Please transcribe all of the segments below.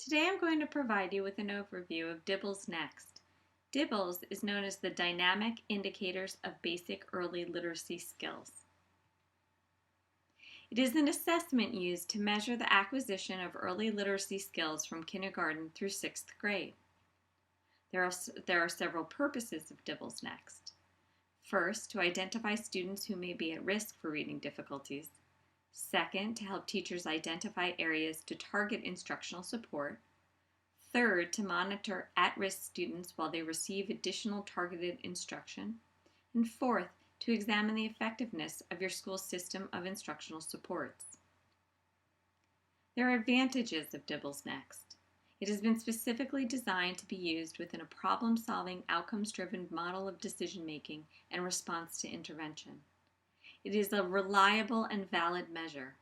Today I'm going to provide you with an overview of DIBELS Next. DIBELS is known as the Dynamic Indicators of Basic Early Literacy Skills. It is an assessment used to measure the acquisition of early literacy skills from kindergarten through 6th grade. There are several purposes of DIBELS Next. First, to identify students who may be at risk for reading difficulties. Second, to help teachers identify areas to target instructional support. Third, to monitor at-risk students while they receive additional targeted instruction. And fourth, to examine the effectiveness of your school's system of instructional supports. There are advantages of DIBELS Next. It has been specifically designed to be used within a problem-solving, outcomes-driven model of decision-making and response to intervention. It is a reliable and valid measure.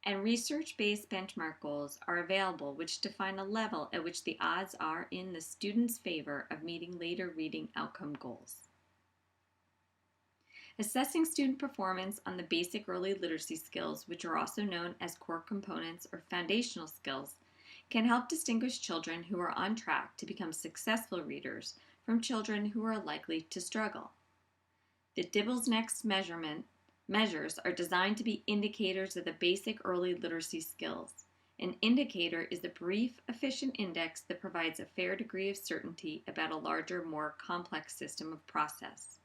And research-based benchmark goals are available which define a level at which the odds are in the student's favor of meeting later reading outcome goals. Assessing student performance on the basic early literacy skills, which are also known as core components or foundational skills, can help distinguish children who are on track to become successful readers from children who are likely to struggle. The DIBELS Next measures are designed to be indicators of the basic early literacy skills. An indicator is a brief, efficient index that provides a fair degree of certainty about a larger, more complex system of process.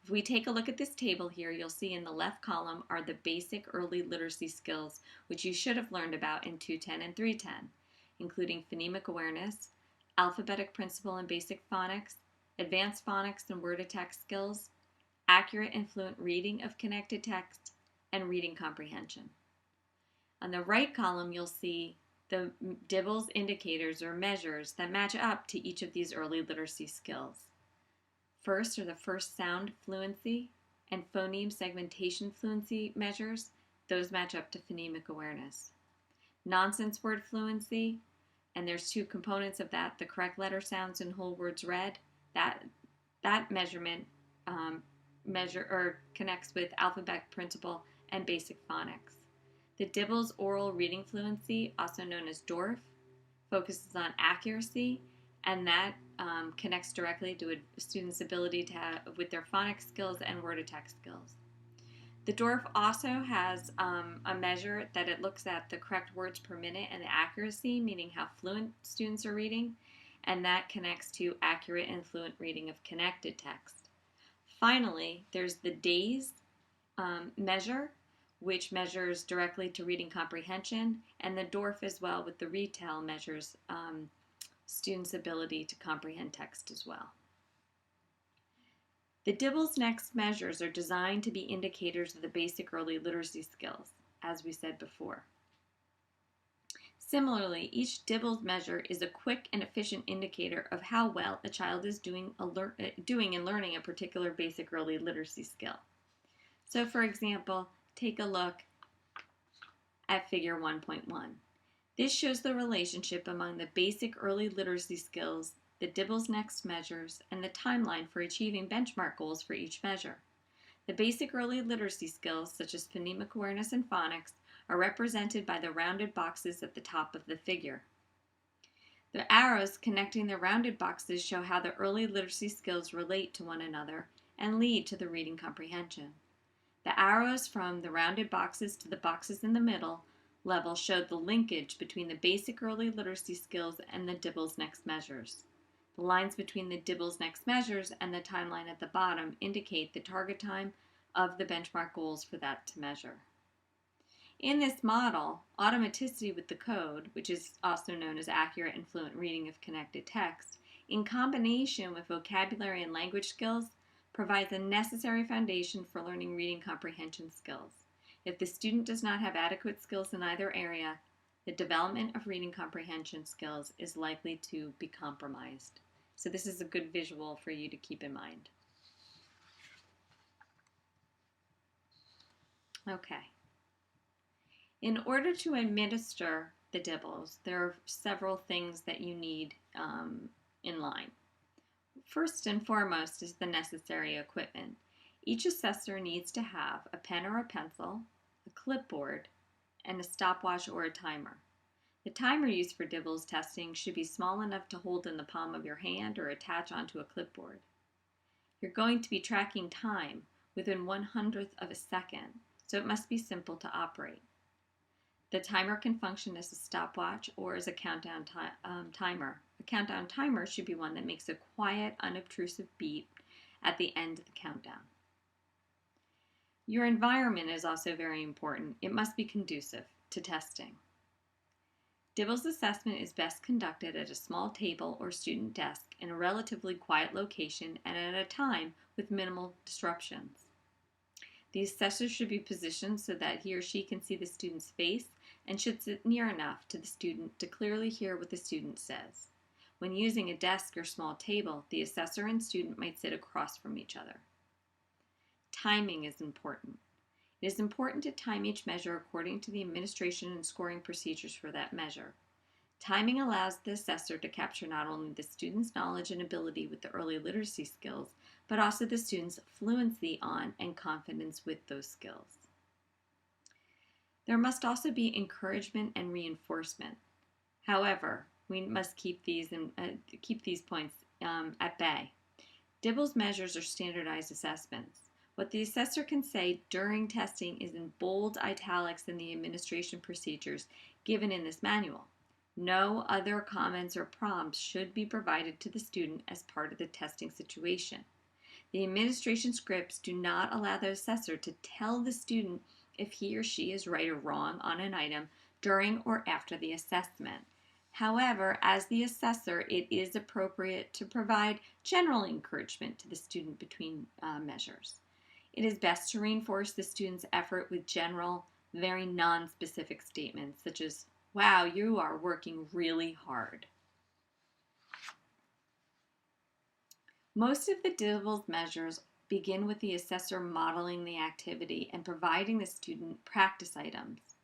If we take a look at this table here, you'll see in the left column are the basic early literacy skills, which you should have learned about in 210 and 310, including phonemic awareness, alphabetic principle and basic phonics, advanced phonics and word-to-text skills, accurate and fluent reading of connected text, and reading comprehension. On the right column, you'll see the DIBELS indicators or measures that match up to each of these early literacy skills. First are the first sound fluency and phoneme segmentation fluency measures. Those match up to phonemic awareness. Nonsense word fluency, and there's two components of that, the correct letter sounds and whole words read. That measurement connects with alphabetic principle and basic phonics. The DIBELS oral reading fluency, also known as DORF, focuses on accuracy, and that connects directly to a student's ability to have with their phonics skills and word-to-text skills. The DORF also has a measure that it looks at the correct words per minute and the accuracy, meaning how fluent students are reading, and that connects to accurate and fluent reading of connected text. Finally, there's the DAYS measure, which measures directly to reading comprehension, and the DORF as well with the retail measures students' ability to comprehend text as well. The DIBELS Next measures are designed to be indicators of the basic early literacy skills, as we said before. Similarly, each DIBELS measure is a quick and efficient indicator of how well a child is doing in learning a particular basic early literacy skill. So for example, take a look at figure 1.1. This shows the relationship among the basic early literacy skills, the DIBELS Next measures, and the timeline for achieving benchmark goals for each measure. The basic early literacy skills, such as phonemic awareness and phonics, are represented by the rounded boxes at the top of the figure. The arrows connecting the rounded boxes show how the early literacy skills relate to one another and lead to the reading comprehension. The arrows from the rounded boxes to the boxes in the middle level show the linkage between the basic early literacy skills and the DIBELS Next measures. The lines between the DIBELS Next measures and the timeline at the bottom indicate the target time of the benchmark goals for that to measure. In this model, automaticity with the code, which is also known as accurate and fluent reading of connected text, in combination with vocabulary and language skills, provides a necessary foundation for learning reading comprehension skills. If the student does not have adequate skills in either area, the development of reading comprehension skills is likely to be compromised. So this is a good visual for you to keep in mind. Okay. In order to administer the DIBELS, there are several things that you need in line. First and foremost is the necessary equipment. Each assessor needs to have a pen or a pencil, a clipboard, and a stopwatch or a timer. The timer used for DIBELS testing should be small enough to hold in the palm of your hand or attach onto a clipboard. You're going to be tracking time within 1/100th of a second, so it must be simple to operate. The timer can function as a stopwatch or as a countdown timer. A countdown timer should be one that makes a quiet, unobtrusive beep at the end of the countdown. Your environment is also very important. It must be conducive to testing. DIBELS assessment is best conducted at a small table or student desk in a relatively quiet location and at a time with minimal disruptions. The assessor should be positioned so that he or she can see the student's face and should sit near enough to the student to clearly hear what the student says. When using a desk or small table, the assessor and student might sit across from each other. Timing is important. It is important to time each measure according to the administration and scoring procedures for that measure. Timing allows the assessor to capture not only the student's knowledge and ability with the early literacy skills, but also the student's fluency on and confidence with those skills. There must also be encouragement and reinforcement. However, we must keep these points at bay. DIBELS measures are standardized assessments. What the assessor can say during testing is in bold italics in the administration procedures given in this manual. No other comments or prompts should be provided to the student as part of the testing situation. The administration scripts do not allow the assessor to tell the student if he or she is right or wrong on an item during or after the assessment. However, as the assessor, it is appropriate to provide general encouragement to the student between measures. It is best to reinforce the student's effort with general, very non-specific statements, such as, "Wow, you are working really hard." Most of the DIBELS measures begin with the assessor modeling the activity and providing the student practice items.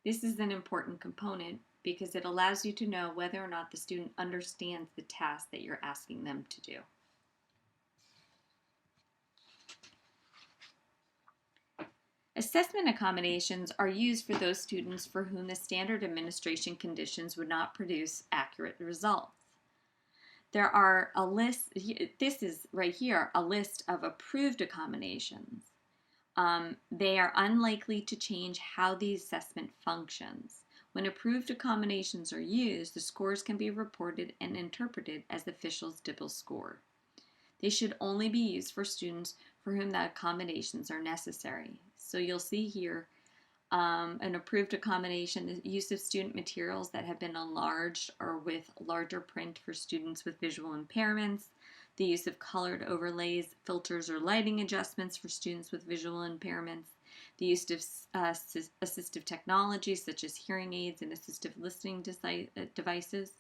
This is an important component because it allows you to know whether or not the student understands the task that you're asking them to do. Assessment accommodations are used for those students for whom the standard administration conditions would not produce accurate results. There are a list, this is right here, a list of approved accommodations. They are unlikely to change how the assessment functions. When approved accommodations are used, the scores can be reported and interpreted as the official DIBELS score. They should only be used for students for whom the accommodations are necessary. So you'll see here an approved accommodation, the use of student materials that have been enlarged or with larger print for students with visual impairments, the use of colored overlays, filters, or lighting adjustments for students with visual impairments, the use of assistive technologies such as hearing aids and assistive listening devices,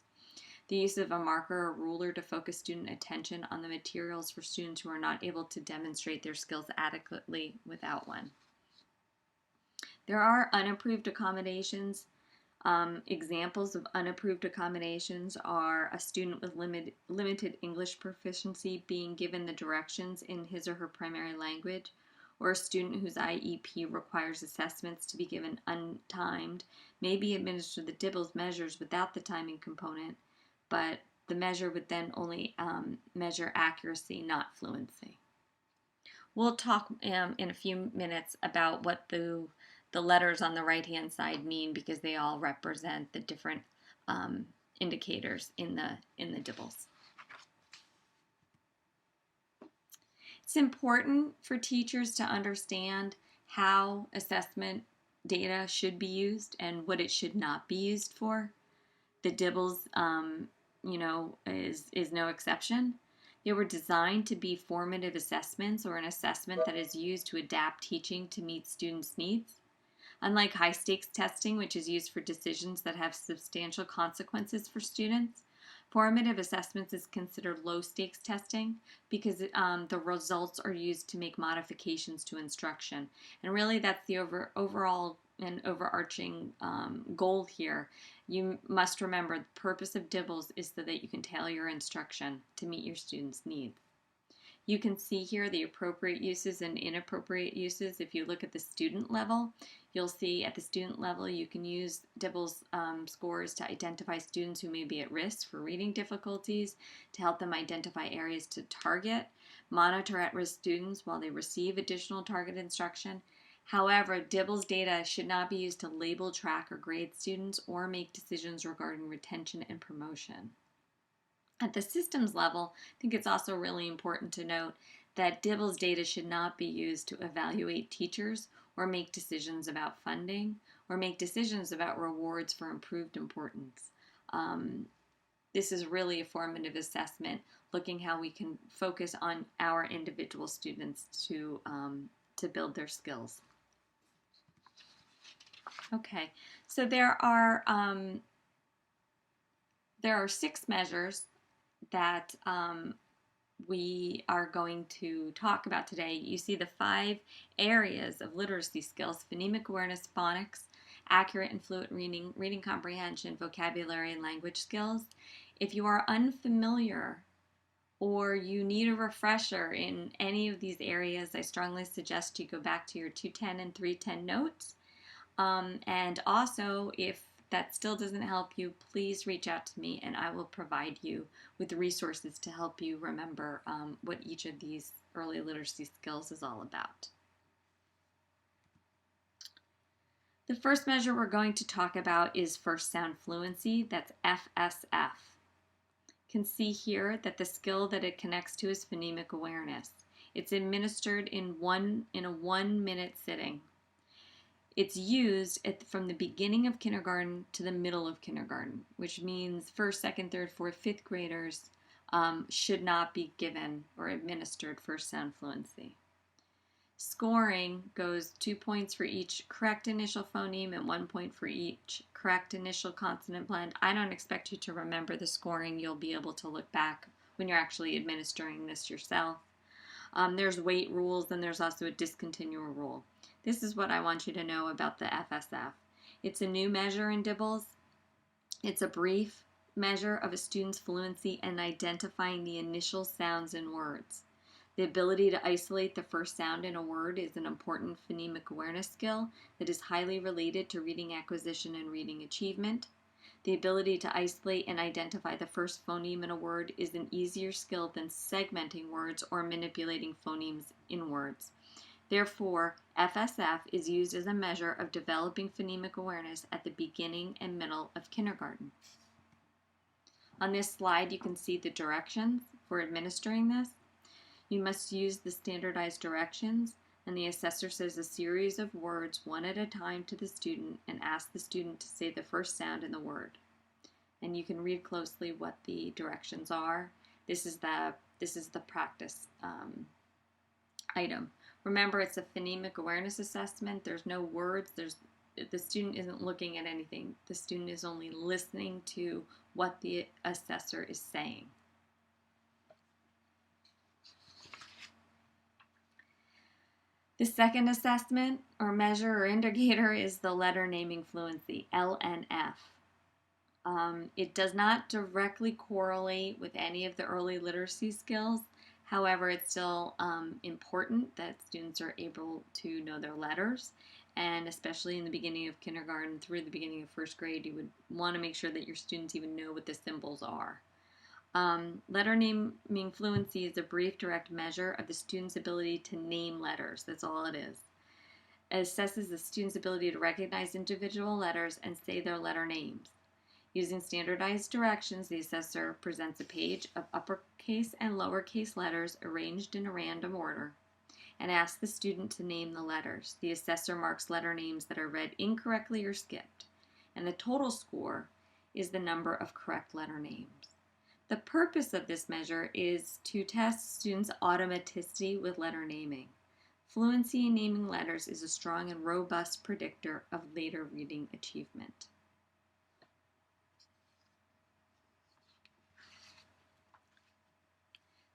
the use of a marker or ruler to focus student attention on the materials for students who are not able to demonstrate their skills adequately without one. There are unapproved accommodations. Examples of unapproved accommodations are a student with limited English proficiency being given the directions in his or her primary language, or a student whose IEP requires assessments to be given untimed may be administered the DIBELS measures without the timing component, but the measure would then only measure accuracy, not fluency. We'll talk in a few minutes about what the letters on the right-hand side mean because they all represent the different indicators in the DIBELS. It's important for teachers to understand how assessment data should be used and what it should not be used for. The DIBELS, is no exception. They were designed to be formative assessments or an assessment that is used to adapt teaching to meet students' needs. Unlike high-stakes testing, which is used for decisions that have substantial consequences for students, formative assessments is considered low-stakes testing because the results are used to make modifications to instruction. And really that's the overall and overarching goal here. You must remember the purpose of DIBELS is so that you can tailor your instruction to meet your students' needs. You can see here the appropriate uses and inappropriate uses. If you look at the student level, You'll see at the student level you can use DIBELS scores to identify students who may be at risk for reading difficulties, to help them identify areas to target, monitor at-risk students while they receive additional target instruction. However, DIBELS data should not be used to label, track, or grade students or make decisions regarding retention and promotion. At the systems level, I think it's also really important to note that DIBELS data should not be used to evaluate teachers or make decisions about funding or make decisions about rewards for improved importance. This is really a formative assessment, looking how we can focus on our individual students to build their skills. Okay, so there are 6 measures that we are going to talk about today. You see the 5 areas of literacy skills: phonemic awareness, phonics, accurate and fluent reading, reading comprehension, vocabulary, and language skills. If you are unfamiliar or you need a refresher in any of these areas, I strongly suggest you go back to your 210 and 310 notes. And also, if that still doesn't help you, please reach out to me and I will provide you with resources to help you remember what each of these early literacy skills is all about. The first measure we're going to talk about is first sound fluency. That's FSF. You can see here that the skill that it connects to is phonemic awareness. It's administered in a 1-minute sitting. It's used from the beginning of kindergarten to the middle of kindergarten, which means 1st, 2nd, 3rd, 4th, 5th graders should not be given or administered first sound fluency. Scoring goes 2 points for each correct initial phoneme and 1 point for each correct initial consonant blend. I don't expect you to remember the scoring. You'll be able to look back when you're actually administering this yourself. There's weight rules, and there's also a discontinual rule. This is what I want you to know about the FSF. It's a new measure in DIBELS. It's a brief measure of a student's fluency in identifying the initial sounds in words. The ability to isolate the first sound in a word is an important phonemic awareness skill that is highly related to reading acquisition and reading achievement. The ability to isolate and identify the first phoneme in a word is an easier skill than segmenting words or manipulating phonemes in words. Therefore, FSF is used as a measure of developing phonemic awareness at the beginning and middle of kindergarten. On this slide, you can see the directions for administering this. You must use the standardized directions, and the assessor says a series of words one at a time to the student and asks the student to say the first sound in the word. And you can read closely what the directions are. This is the practice item. Remember, it's a phonemic awareness assessment. There's no words. The student isn't looking at anything. The student is only listening to what the assessor is saying. The second assessment or measure or indicator is the letter naming fluency, LNF. It does not directly correlate with any of the early literacy skills. However, it's still important that students are able to know their letters, and especially in the beginning of kindergarten through the beginning of 1st grade, you would want to make sure that your students even know what the symbols are. Letter naming fluency is a brief, direct measure of the student's ability to name letters. That's all it is. It assesses the student's ability to recognize individual letters and say their letter names. Using standardized directions, the assessor presents a page of uppercase and lowercase letters arranged in a random order and asks the student to name the letters. The assessor marks letter names that are read incorrectly or skipped, and the total score is the number of correct letter names. The purpose of this measure is to test students' automaticity with letter naming. Fluency in naming letters is a strong and robust predictor of later reading achievement.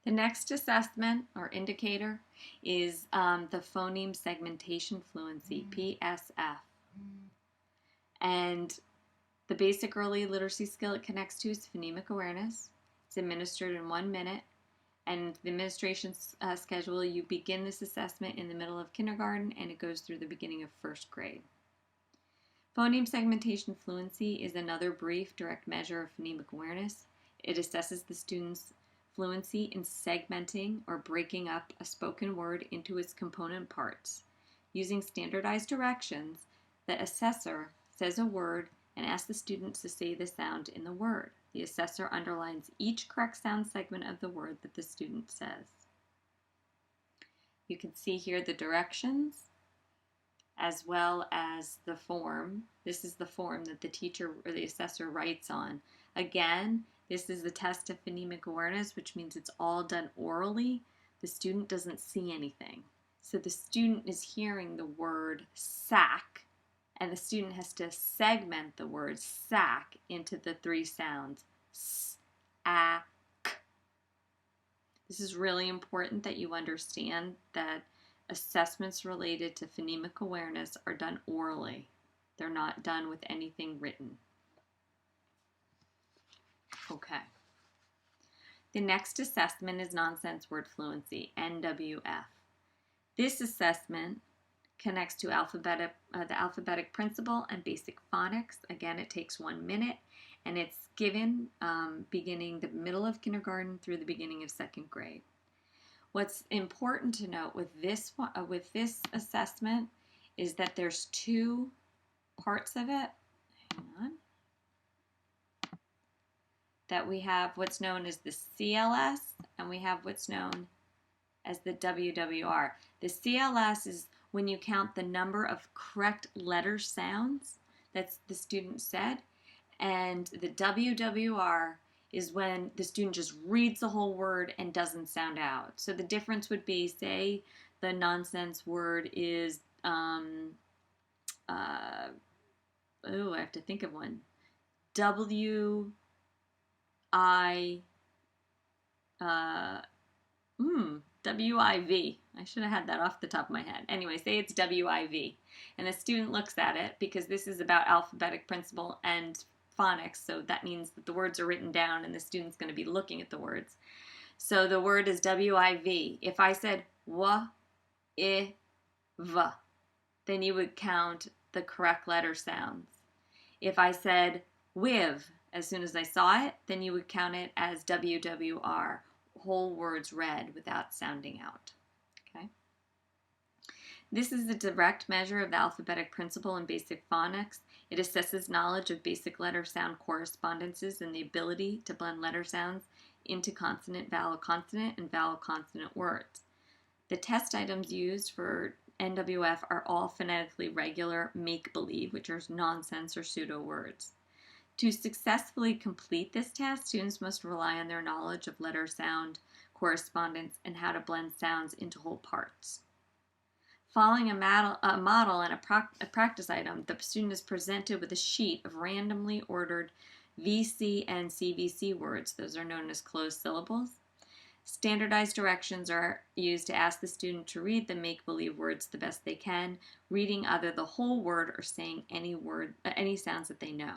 The next assessment or indicator is the phoneme segmentation fluency, PSF. And the basic early literacy skill it connects to is phonemic awareness. It's administered in 1 minute. And the administration schedule, you begin this assessment in the middle of kindergarten and it goes through the beginning of 1st grade. Phoneme segmentation fluency is another brief, direct measure of phonemic awareness. It assesses the student's fluency in segmenting or breaking up a spoken word into its component parts. Using standardized directions, the assessor says a word and asks the student to say the sound in the word. The assessor underlines each correct sound segment of the word that the student says. You can see here the directions as well as the form. This is the form that the teacher or the assessor writes on. Again, this is the test of phonemic awareness, which means it's all done orally. The student doesn't see anything. So the student is hearing the word sack, and the student has to segment the word sack into the three sounds. S, a, k. This is really important that you understand that assessments related to phonemic awareness are done orally. They're not done with anything written. Okay. The next assessment is nonsense word fluency, NWF. This assessment connects to the alphabetic principle and basic phonics. Again, it takes 1 minute, and it's given beginning the middle of kindergarten through the beginning of 2nd grade. What's important to note with this assessment is that there's 2 parts of it. Hang on. That we have what's known as the CLS, and we have what's known as the WWR. The CLS is when you count the number of correct letter sounds that the student said, and the WWR is when the student just reads the whole word and doesn't sound out. So the difference would be, say, the nonsense word is, I have to think of one. WIV. I should have had that off the top of my head. Anyway, say it's WIV. And the student looks at it because this is about alphabetic principle and phonics, so that means that the words are written down and the student's going to be looking at the words. So the word is WIV. If I said wa, I, v, then you would count the correct letter sounds. If I said with, as soon as I saw it, then you would count it as WWR, whole words read without sounding out. Okay. This is a direct measure of the alphabetic principle in basic phonics. It assesses knowledge of basic letter-sound correspondences and the ability to blend letter sounds into consonant-vowel consonant and vowel-consonant words. The test items used for NWF are all phonetically regular make-believe, which are nonsense or pseudo words. To successfully complete this test, students must rely on their knowledge of letter-sound correspondence and how to blend sounds into whole parts. Following a model and a practice item, the student is presented with a sheet of randomly ordered VC and CVC words. Those are known as closed syllables. Standardized directions are used to ask the student to read the make-believe words the best they can, reading either the whole word or saying any sounds that they know.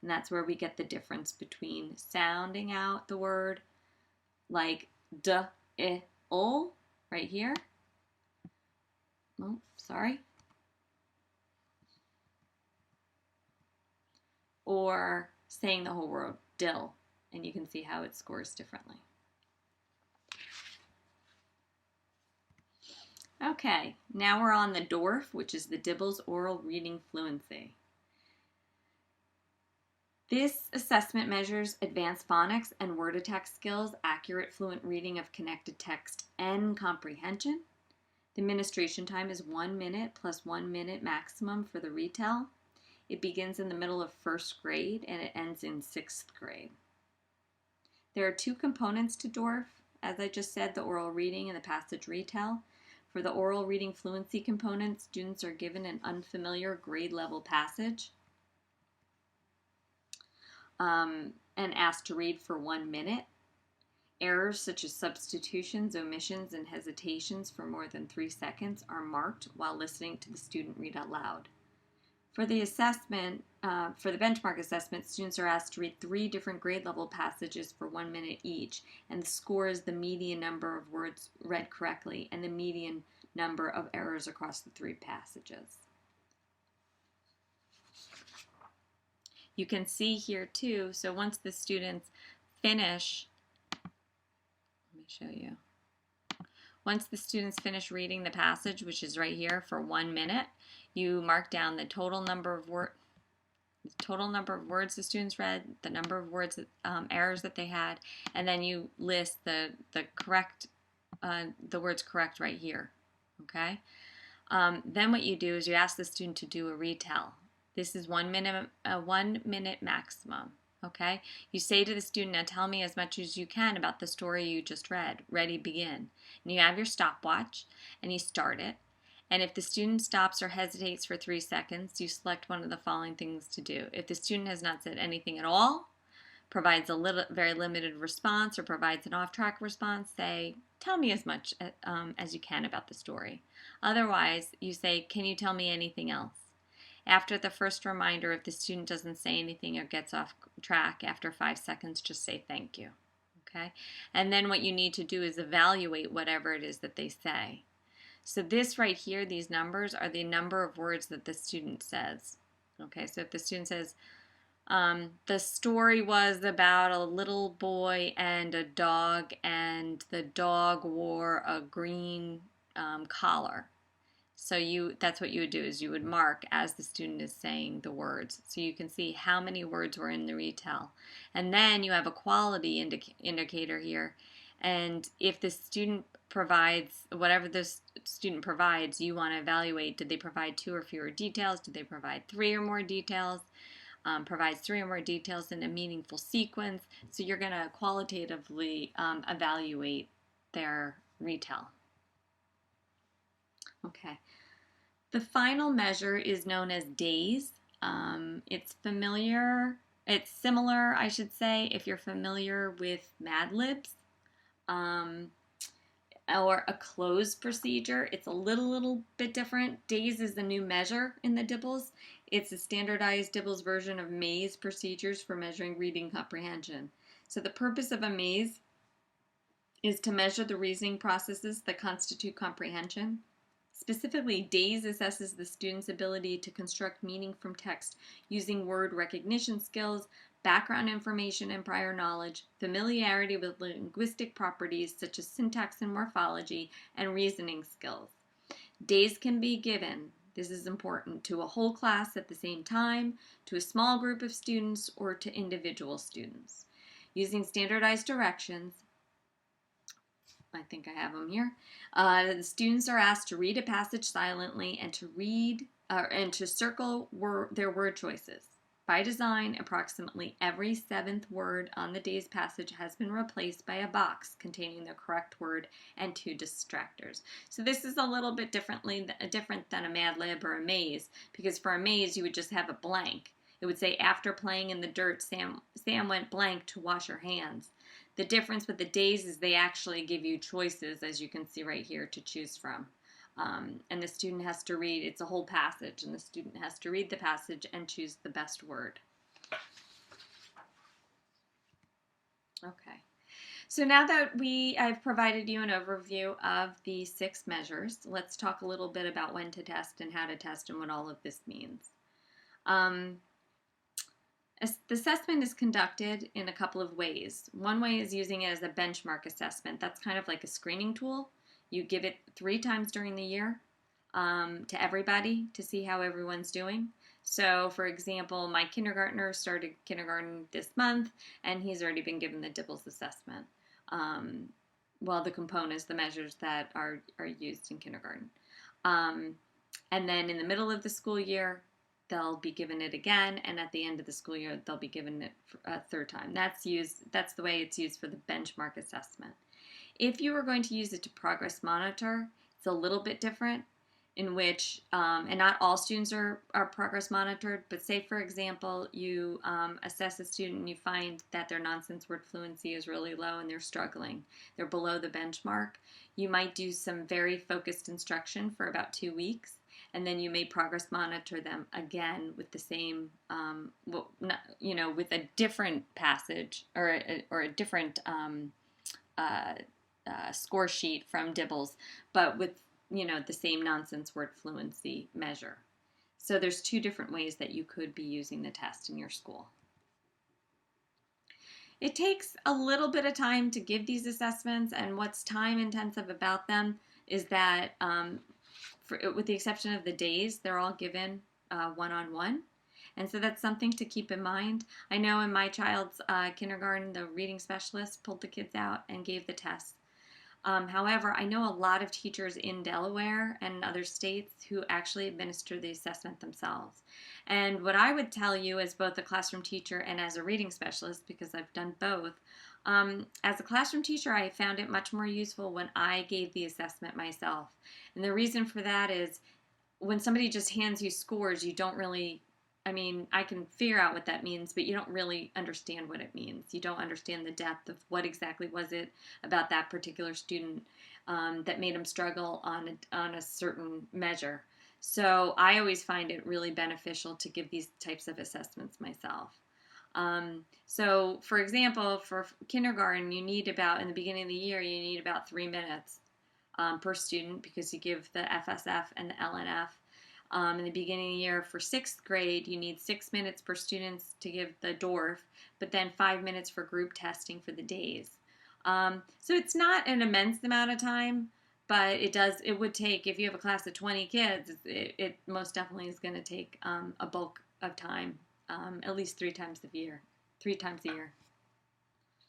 And that's where we get the difference between sounding out the word like d, I, o, right here. Oh, sorry. Or saying the whole word, dill, and you can see how it scores differently. Okay, now we're on the DORF, which is the DIBELS Oral Reading Fluency. This assessment measures advanced phonics and word attack skills, accurate fluent reading of connected text, and comprehension. The administration time is 1 minute plus 1 minute maximum for the retell. It begins in the middle of 1st grade and it ends in 6th grade. There are 2 components to DORF, as I just said, the oral reading and the passage retell. For the oral reading fluency component, students are given an unfamiliar grade level passage and asked to read for 1 minute. Errors such as substitutions, omissions, and hesitations for more than 3 seconds are marked while listening to the student read out loud. For the assessment, for the benchmark assessment, students are asked to read 3 different grade level passages for 1 minute each, and the score is the median number of words read correctly and the median number of errors across the 3 passages. You can see here too, so once the students finish, let me show you. Once the students finish reading the passage, which is right here for 1 minute, you mark down the total number of words the students read, the number of words errors that they had, and then you list the words correct right here. Okay. Then what you do is you ask the student to do a retell. This is 1 minute, 1 minute maximum. Okay. You say to the student, now tell me as much as you can about the story you just read. Ready, begin. And you have your stopwatch and you start it. And if the student stops or hesitates for 3 seconds, you select one of the following things to do. If the student has not said anything at all, provides a very limited response, or provides an off-track response, say, tell me as much as you can about the story. Otherwise, you say, can you tell me anything else? After the first reminder, if the student doesn't say anything or gets off track after 5 seconds, just say thank you. Okay? And then what you need to do is evaluate whatever it is that they say. So this right here, these numbers, are the number of words that the student says. Okay, so if the student says, the story was about a little boy and a dog, and the dog wore a green collar. So that's what you would do, is you would mark as the student is saying the words. So you can see how many words were in the retell. And then you have a quality indicator here. And if the student provides, whatever the student provides, you want to evaluate, did they provide 2 or fewer details? Did they provide 3 or more details? Provides 3 or more details in a meaningful sequence. So you're going to qualitatively evaluate their retell. Okay. The final measure is known as days. It's similar, I should say, if you're familiar with Mad Libs or a closed procedure. It's a little bit different. Days is the new measure in the DIBELS. It's a standardized DIBELS version of maze procedures for measuring reading comprehension. So the purpose of a maze is to measure the reasoning processes that constitute comprehension. Specifically, DAYS assesses the student's ability to construct meaning from text using word recognition skills, background information and prior knowledge, familiarity with linguistic properties such as syntax and morphology, and reasoning skills. DAYS can be given, this is important, to a whole class at the same time, to a small group of students, or to individual students. Using standardized directions, I think I have them here. The students are asked to read a passage silently and to circle their word choices. By design, approximately every 7th word on the day's passage has been replaced by a box containing the correct word and 2 distractors. So this is a little bit different than a Mad Lib or a maze, because for a maze you would just have a blank. It would say, after playing in the dirt, Sam went blank to wash her hands. The difference with the days is they actually give you choices, as you can see right here, to choose from. And the student has to read, it's a whole passage, and the student has to read the passage and choose the best word. Okay. So now that I've provided you an overview of the 6 measures, let's talk a little bit about when to test and how to test and what all of this means. The assessment is conducted in a couple of ways. One way is using it as a benchmark assessment. That's kind of like a screening tool. You give it 3 times during the year to everybody to see how everyone's doing. So, for example, my kindergartner started kindergarten this month, and he's already been given the DIBELS assessment. Well, the components, the measures that are used in kindergarten. And then in the middle of the school year, they'll be given it again, and at the end of the school year, they'll be given it a 3rd time. That's the way it's used for the benchmark assessment. If you are going to use it to progress monitor, it's a little bit different, in which, and not all students are progress monitored, but say, for example, you assess a student and you find that their nonsense word fluency is really low and they're struggling. They're below the benchmark. You might do some very focused instruction for about 2 weeks, and then you may progress monitor them again with the same, with a different passage or a different score sheet from DIBELS, but with the same nonsense word fluency measure. So there's two different ways that you could be using the test in your school. It takes a little bit of time to give these assessments, and what's time intensive about them is that with the exception of the days, they're all given one-on-one. And so that's something to keep in mind. I know in my child's kindergarten, the reading specialist pulled the kids out and gave the test. However, I know a lot of teachers in Delaware and other states who actually administer the assessment themselves. And what I would tell you as both a classroom teacher and as a reading specialist, because I've done both, as a classroom teacher, I found it much more useful when I gave the assessment myself. And the reason for that is when somebody just hands you scores, you don't really, I can figure out what that means, but you don't really understand what it means. You don't understand the depth of what exactly was it about that particular student that made them struggle on a certain measure. So I always find it really beneficial to give these types of assessments myself. So for example, for kindergarten, in the beginning of the year, you need about 3 minutes per student because you give the FSF and the LNF. In the beginning of the year for 6th grade, you need 6 minutes per student to give the DORF, but then 5 minutes for group testing for the days. So it's not an immense amount of time, but it would take, if you have a class of 20 kids, it most definitely is going to take a bulk of time, at least 3 times a year.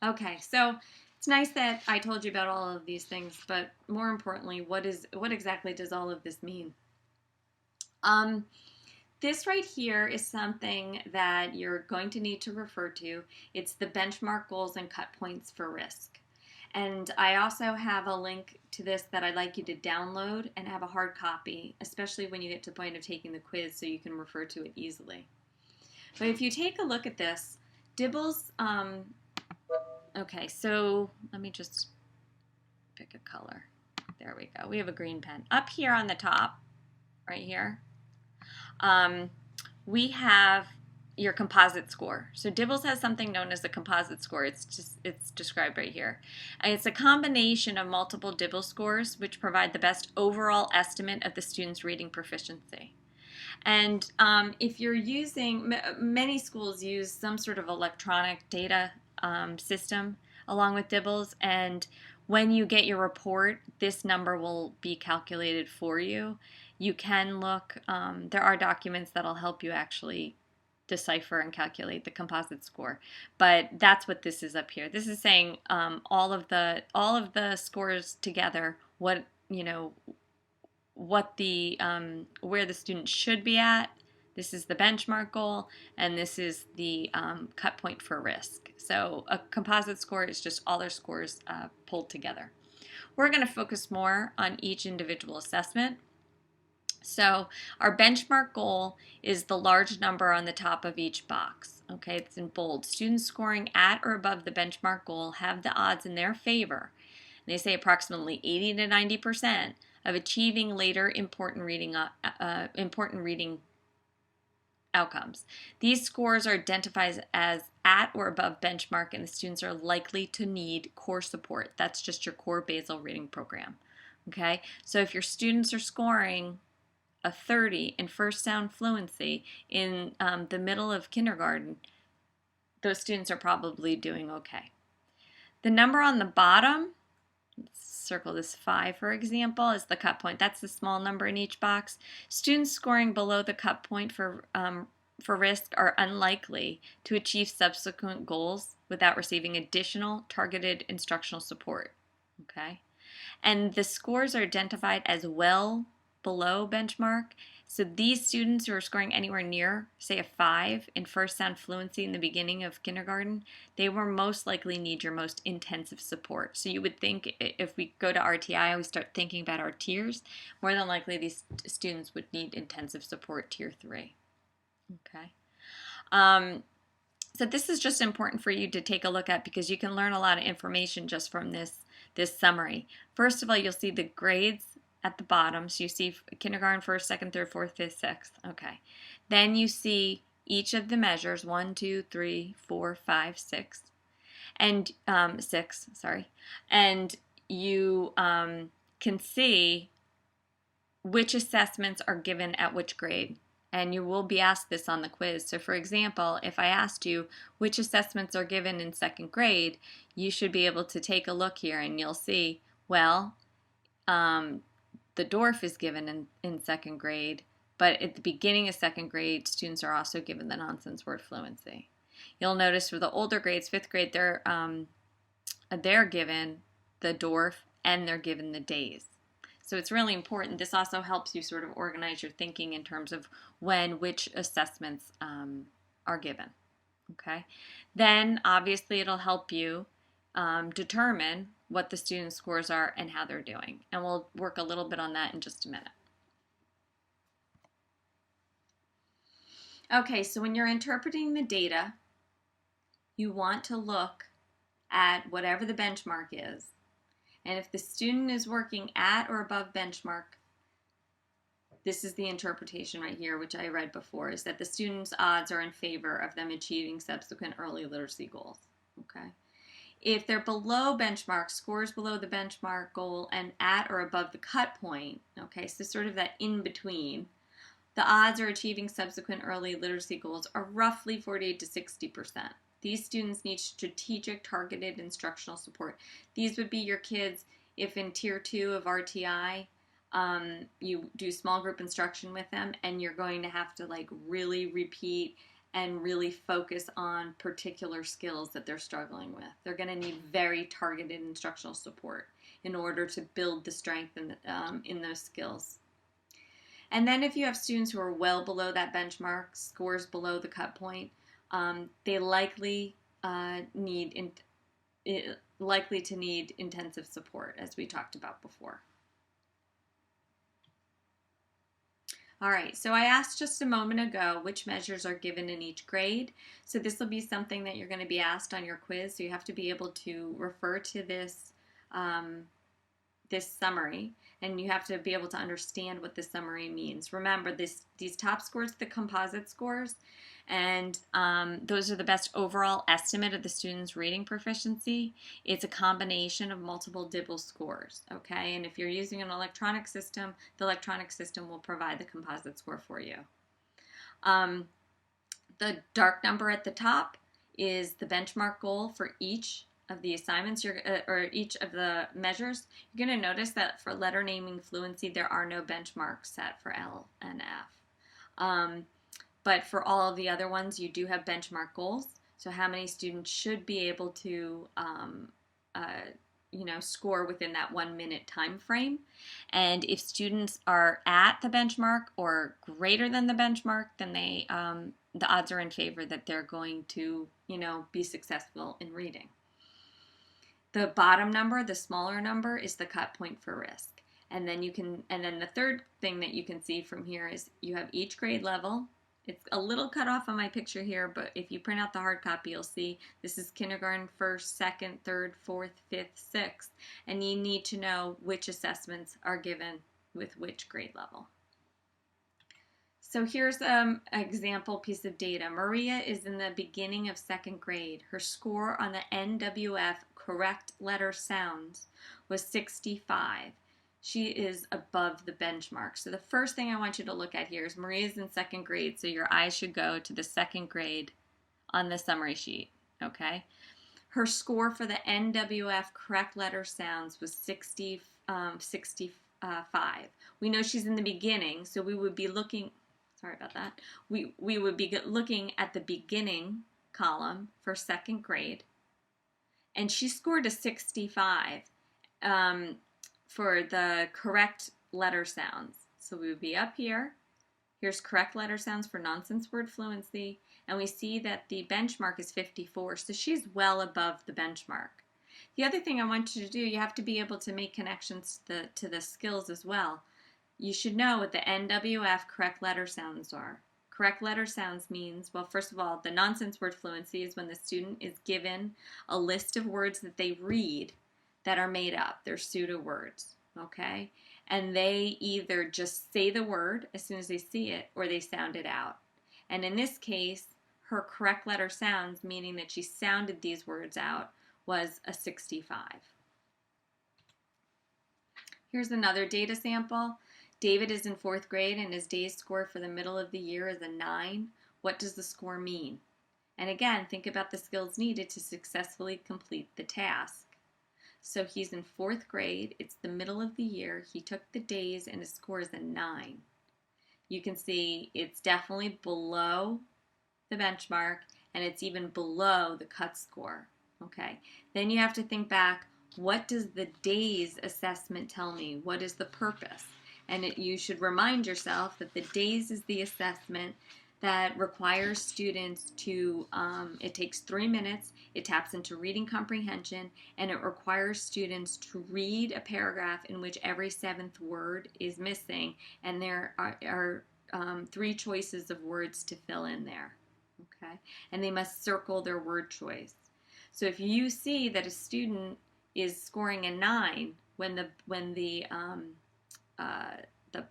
Okay, so it's nice that I told you about all of these things, but more importantly, what exactly does all of this mean? This right here is something that you're going to need to refer to. It's the benchmark goals and cut points for risk. And I also have a link to this that I'd like you to download and have a hard copy, especially when you get to the point of taking the quiz so you can refer to it easily. But if you take a look at this, DIBELS, okay, so let me just pick a color. There we go. We have a green pen. Up here on the top, right here, we have your composite score. So DIBELS has something known as a composite score. It's described right here. And it's a combination of multiple DIBELS scores which provide the best overall estimate of the student's reading proficiency. And if you're using, many schools use some sort of electronic data system along with DIBELS, and when you get your report, this number will be calculated for you. You can look, there are documents that'll help you actually decipher and calculate the composite score, but that's what this is up here. This is saying all of the scores together, what the where the student should be at. This is the benchmark goal, and this is the cut point for risk. So a composite score is just all their scores pulled together. We're going to focus more on each individual assessment. So our benchmark goal is the large number on the top of each box. Okay, it's in bold. Students scoring at or above the benchmark goal have the odds in their favor. They say approximately 80 to 90% of achieving later important reading outcomes. These scores are identified as at or above benchmark, and the students are likely to need core support. That's just your core basal reading program. Okay, so if your students are scoring a 30 in first sound fluency in the middle of kindergarten, those students are probably doing okay. The number on the bottom, let's circle this 5 for example, is the cut point. That's the small number in each box. Students scoring below the cut point for risk are unlikely to achieve subsequent goals without receiving additional targeted instructional support. Okay, and the scores are identified as well below benchmark. So these students who are scoring anywhere near, say, a 5 in first sound fluency in the beginning of kindergarten, they will most likely need your most intensive support. So you would think if we go to RTI, we start thinking about our tiers, more than likely these students would need intensive support tier 3. Okay. So this is just important for you to take a look at because you can learn a lot of information just from this summary. First of all, you'll see the grades at the bottom. So you see kindergarten, 1st, 2nd, 3rd, 4th, 5th, 6th. Okay. Then you see each of the measures, 1, 2, 3, 4, 5, 6, and 6, sorry. And you can see which assessments are given at which grade. And you will be asked this on the quiz. So for example, if I asked you which assessments are given in second grade, you should be able to take a look here and you'll see, well, the DORF is given in second grade, but at the beginning of second grade, students are also given the nonsense word fluency. You'll notice for the older grades, fifth grade, they're given the DORF and they're given the days. So it's really important. This also helps you sort of organize your thinking in terms of when which assessments are given. Okay. Then obviously it'll help you determine what the student scores are and how they're doing. And we'll work a little bit on that in just a minute. Okay, so when you're interpreting the data, you want to look at whatever the benchmark is. And if the student is working at or above benchmark, this is the interpretation right here, which I read before, is that the student's odds are in favor of them achieving subsequent early literacy goals. Okay. If they're below benchmark, scores below the benchmark goal and at or above the cut point, okay, so sort of that in between, the odds of achieving subsequent early literacy goals are roughly 48 to 60%. These students need strategic, targeted instructional support. These would be your kids if in Tier 2 of RTI, you do small group instruction with them and you're going to have to like really repeat and really focus on particular skills that they're struggling with. They're going to need very targeted instructional support in order to build the strength in those skills. And then if you have students who are well below that benchmark, scores below the cut point, they likely to need intensive support, as we talked about before. All right, so I asked just a moment ago which measures are given in each grade. So this will be something that you're going to be asked on your quiz. So you have to be able to refer to this, this summary, and you have to be able to understand what the summary means. Remember, these top scores are the composite scores, and those are the best overall estimate of the student's reading proficiency. It's a combination of multiple DIBELS scores, okay? And if you're using an electronic system, the electronic system will provide the composite score for you. The dark number at the top is the benchmark goal for each of the assignments, or each of the measures. You're going to notice that for letter naming fluency, there are no benchmarks set for L and F. But for all of the other ones, you do have benchmark goals. So how many students should be able to, score within that 1 minute time frame. And if students are at the benchmark or greater than the benchmark, then the odds are in favor that they're going to, be successful in reading. The bottom number, the smaller number, is the cut point for risk. And then the third thing that you can see from here is you have each grade level. It's a little cut off on my picture here, but if you print out the hard copy, you'll see this is kindergarten, first, second, third, fourth, fifth, sixth, and you need to know which assessments are given with which grade level. So here's an example piece of data. Maria is in the beginning of second grade. Her score on the NWF correct letter sounds was 65. She is above the benchmark. So the first thing I want you to look at here is Maria's in second grade, so your eyes should go to the second grade on the summary sheet, okay? Her score for the NWF correct letter sounds was 65. We know she's in the beginning, so we would be looking, sorry about that, we would be looking at the beginning column for second grade, and she scored a 65 for the correct letter sounds. So we would be up here. Here's correct letter sounds for nonsense word fluency, and we see that the benchmark is 54, so she's well above the benchmark. The other thing I want you to do, you have to be able to make connections to the skills as well. You should know what the NWF correct letter sounds are. Correct letter sounds means, well, first of all, the nonsense word fluency is when the student is given a list of words that they read that are made up. They're pseudo words, okay? And they either just say the word as soon as they see it or they sound it out. And in this case, her correct letter sounds, meaning that she sounded these words out, was a 65. Here's another data sample. David is in 4th grade and his day's score for the middle of the year is a 9. What does the score mean? And again, think about the skills needed to successfully complete the task. So he's in 4th grade, it's the middle of the year, he took the days and his score is a 9. You can see it's definitely below the benchmark and it's even below the cut score. Okay, then you have to think back, what does the days assessment tell me? What is the purpose? And you should remind yourself that the days is the assessment that requires students to, it takes 3 minutes, it taps into reading comprehension, and it requires students to read a paragraph in which every 7th word is missing, and there are 3 choices of words to fill in there, okay? And they must circle their word choice. So if you see that a student is scoring a 9 when the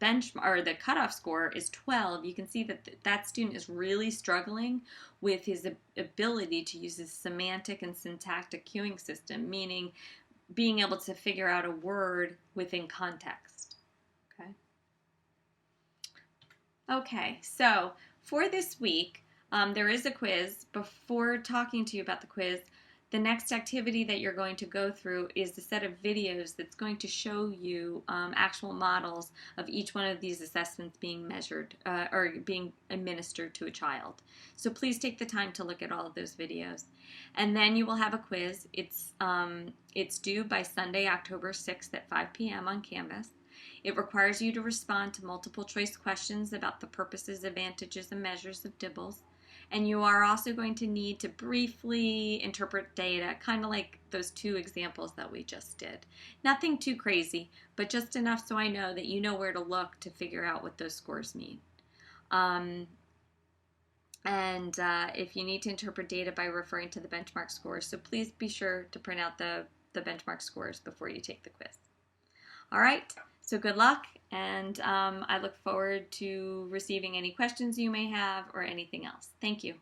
benchmark or the cutoff score is 12, you can see that that student is really struggling with his ability to use his semantic and syntactic cueing system, meaning being able to figure out a word within context. Okay, so for this week, there is a quiz. Before talking to you about the quiz, the next activity that you're going to go through is a set of videos that's going to show you actual models of each one of these assessments being measured or being administered to a child. So please take the time to look at all of those videos. And then you will have a quiz. It's due by Sunday, October 6th at 5 p.m. on Canvas. It requires you to respond to multiple choice questions about the purposes, advantages, and measures of DIBELS. And you are also going to need to briefly interpret data, kind of like those 2 examples that we just did. Nothing too crazy, but just enough so I know that you know where to look to figure out what those scores mean. If you need to interpret data by referring to the benchmark scores, so please be sure to print out the benchmark scores before you take the quiz. All right, so good luck, and I look forward to receiving any questions you may have or anything else. Thank you.